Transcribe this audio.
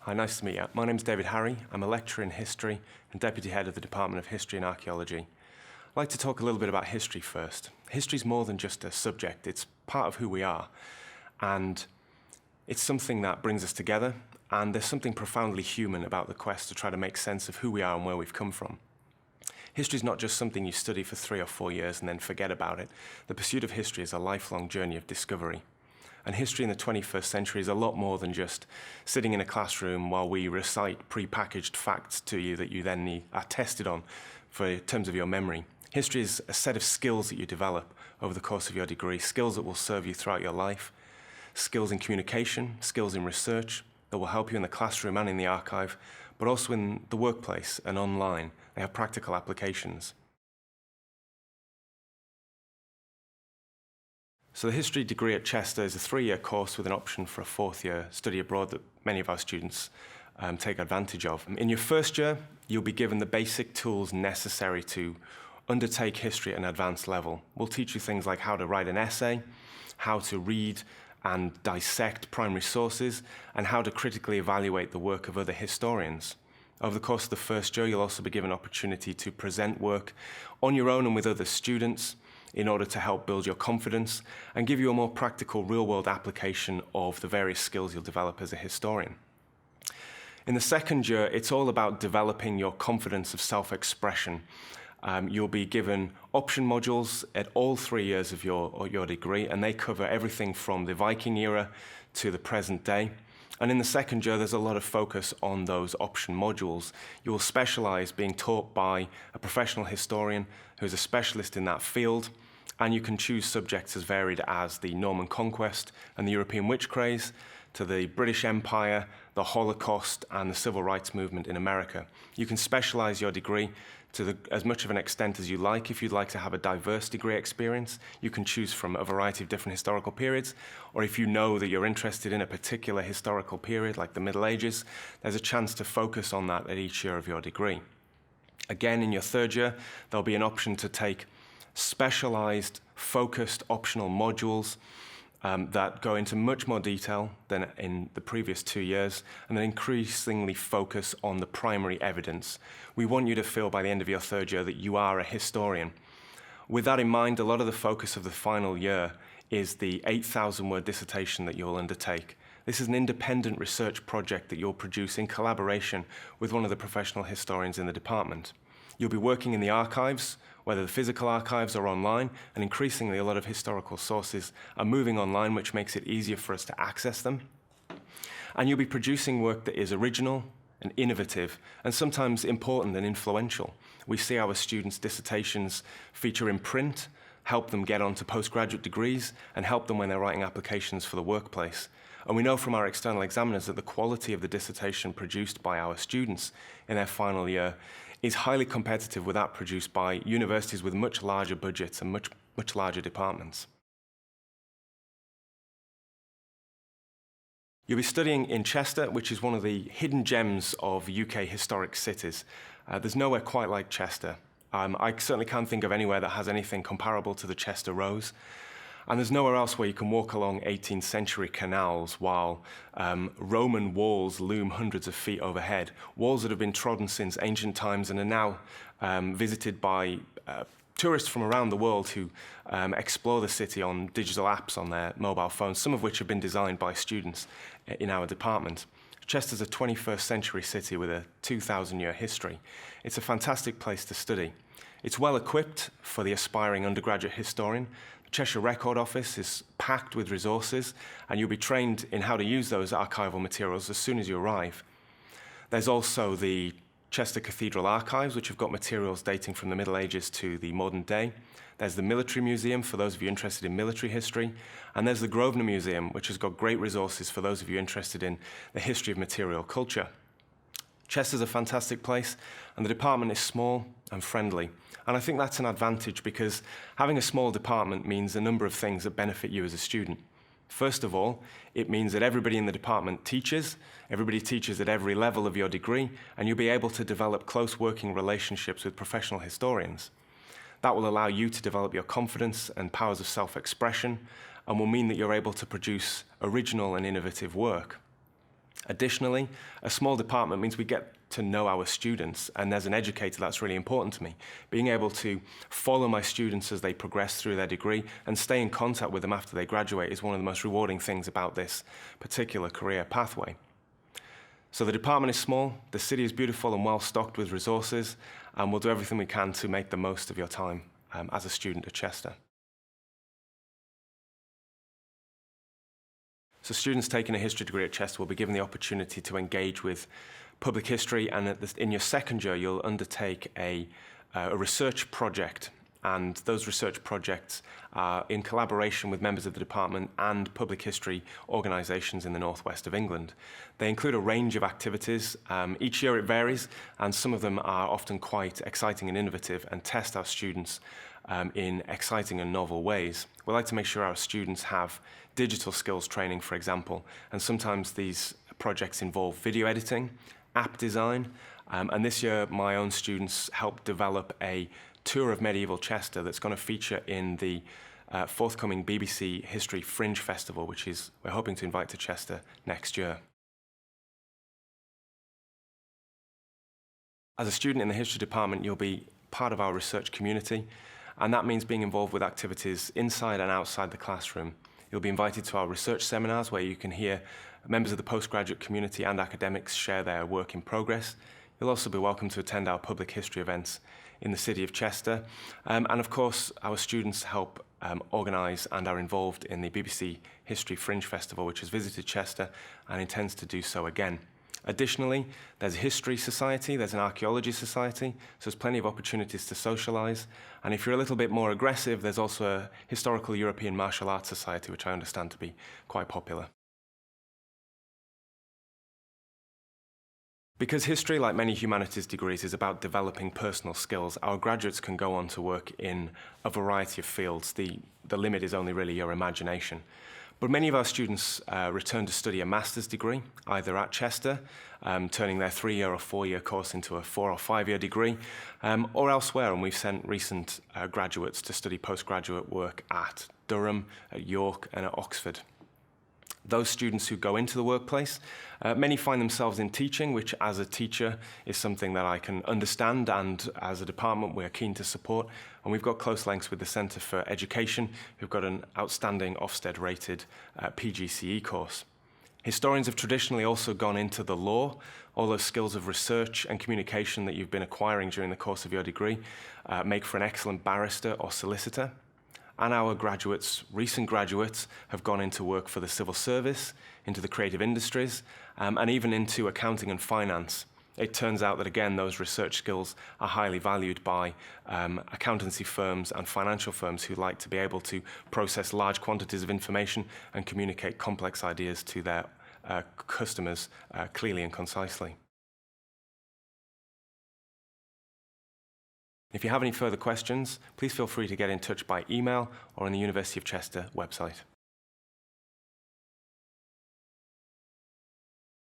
Hi, nice to meet you. My name's David Harry. I'm a lecturer in history and deputy head of the Department of History and Archaeology. I'd like to talk a little bit about history first. History's more than just a subject, it's part of who we are. And it's something that brings us together, and there's something profoundly human about the quest to try to make sense of who we are and where we've come from. History's not just something you study for 3 or 4 years and then forget about it. The pursuit of history is a lifelong journey of discovery. And history in the 21st century is a lot more than just sitting in a classroom while we recite pre-packaged facts to you that you then are tested on in terms of your memory. History is a set of skills that you develop over the course of your degree, skills that will serve you throughout your life, skills in communication, skills in research that will help you in the classroom and in the archive, but also in the workplace and online. They have practical applications. So the history degree at Chester is a 3-year course with an option for a 4th-year study abroad that many of our students take advantage of. In your first year, you'll be given the basic tools necessary to undertake history at an advanced level. We'll teach you things like how to write an essay, how to read and dissect primary sources, and how to critically evaluate the work of other historians. Over the course of the first year, you'll also be given an opportunity to present work on your own and with other students in order to help build your confidence and give you a more practical real-world application of the various skills you'll develop as a historian. In the second year, it's all about developing your confidence of self-expression. You'll be given option modules at all 3 years of your degree, and they cover everything from the Viking era to the present day. And in the second year, there's a lot of focus on those option modules. You will specialize being taught by a professional historian who's a specialist in that field, and you can choose subjects as varied as the Norman Conquest and the European witch craze, to the British Empire, the Holocaust, and the Civil Rights Movement in America. You can specialize your degree to as much of an extent as you like. If you'd like to have a diverse degree experience, you can choose from a variety of different historical periods, or if you know that you're interested in a particular historical period, like the Middle Ages, there's a chance to focus on that at each year of your degree. Again, in your third year, there'll be an option to take specialized, focused optional modules that go into much more detail than in the previous 2 years, and then increasingly focus on the primary evidence. We want you to feel by the end of your third year that you are a historian. With that in mind, a lot of the focus of the final year is the 8,000-word dissertation that you'll undertake. This is an independent research project that you'll produce in collaboration with one of the professional historians in the department. You'll be working in the archives, whether the physical archives or online, and increasingly a lot of historical sources are moving online, which makes it easier for us to access them. And you'll be producing work that is original and innovative, and sometimes important and influential. We see our students' dissertations feature in print, help them get onto postgraduate degrees, and help them when they're writing applications for the workplace. And we know from our external examiners that the quality of the dissertation produced by our students in their final year is highly competitive with that produced by universities with much larger budgets and much larger departments. You'll be studying in Chester, which is one of the hidden gems of UK historic cities. There's nowhere quite like Chester. I certainly can't think of anywhere that has anything comparable to the Chester Rose. And there's nowhere else where you can walk along 18th century canals while Roman walls loom hundreds of feet overhead, walls that have been trodden since ancient times and are now visited by tourists from around the world who explore the city on digital apps on their mobile phones, some of which have been designed by students in our department. Chester's a 21st century city with a 2,000-year history. It's a fantastic place to study. It's well equipped for the aspiring undergraduate historian. The Cheshire Record Office is packed with resources, and you'll be trained in how to use those archival materials as soon as you arrive. There's also the Chester Cathedral Archives, which have got materials dating from the Middle Ages to the modern day. There's the Military Museum, for those of you interested in military history. And there's the Grosvenor Museum, which has got great resources for those of you interested in the history of material culture. Chester's a fantastic place, and the department is small and friendly. And I think that's an advantage because having a small department means a number of things that benefit you as a student. First of all, it means that everybody in the department teaches. Everybody teaches at every level of your degree, and you'll be able to develop close working relationships with professional historians. That will allow you to develop your confidence and powers of self-expression, and will mean that you're able to produce original and innovative work. Additionally, a small department means we get to know our students, and as an educator, that's really important to me. Being able to follow my students as they progress through their degree and stay in contact with them after they graduate is one of the most rewarding things about this particular career pathway. So the department is small, the city is beautiful and well stocked with resources, and we'll do everything we can to make the most of your time as a student at Chester. So students taking a history degree at Chester will be given the opportunity to engage with public history, and in your second year you'll undertake a research project, and those research projects are in collaboration with members of the department and public history organisations in the northwest of England. They include a range of activities. Each year it varies, and some of them are often quite exciting and innovative and test our students in exciting and novel ways. We like to make sure our students have digital skills training, for example, and sometimes these projects involve video editing, app design, and this year my own students helped develop a tour of medieval Chester that's going to feature in the forthcoming BBC History Fringe Festival, which we're hoping to invite to Chester next year. As a student in the history department, you'll be part of our research community, and that means being involved with activities inside and outside the classroom. You'll be invited to our research seminars where you can hear members of the postgraduate community and academics share their work in progress. You'll also be welcome to attend our public history events in the city of Chester. And of course, our students help organise and are involved in the BBC History Fringe Festival, which has visited Chester and intends to do so again. Additionally, there's a history society, there's an archaeology society, so there's plenty of opportunities to socialise. And if you're a little bit more aggressive, there's also a historical European martial arts society, which I understand to be quite popular. Because history, like many humanities degrees, is about developing personal skills, our graduates can go on to work in a variety of fields. The limit is only really your imagination. But many of our students return to study a master's degree, either at Chester, turning their 3-year or 4-year course into a 4 or 5-year degree, or elsewhere, and we've sent recent graduates to study postgraduate work at Durham, at York, and at Oxford. Those students who go into the workplace, many find themselves in teaching, which as a teacher is something that I can understand, and as a department we're keen to support. And we've got close links with the Centre for Education, who've got an outstanding Ofsted-rated PGCE course. Historians have traditionally also gone into the law. All those skills of research and communication that you've been acquiring during the course of your degree make for an excellent barrister or solicitor. And our graduates, recent graduates, have gone into work for the civil service, into the creative industries, and even into accounting and finance. It turns out that, again, those research skills are highly valued by accountancy firms and financial firms who like to be able to process large quantities of information and communicate complex ideas to their customers clearly and concisely. If you have any further questions, please feel free to get in touch by email or on the University of Chester website.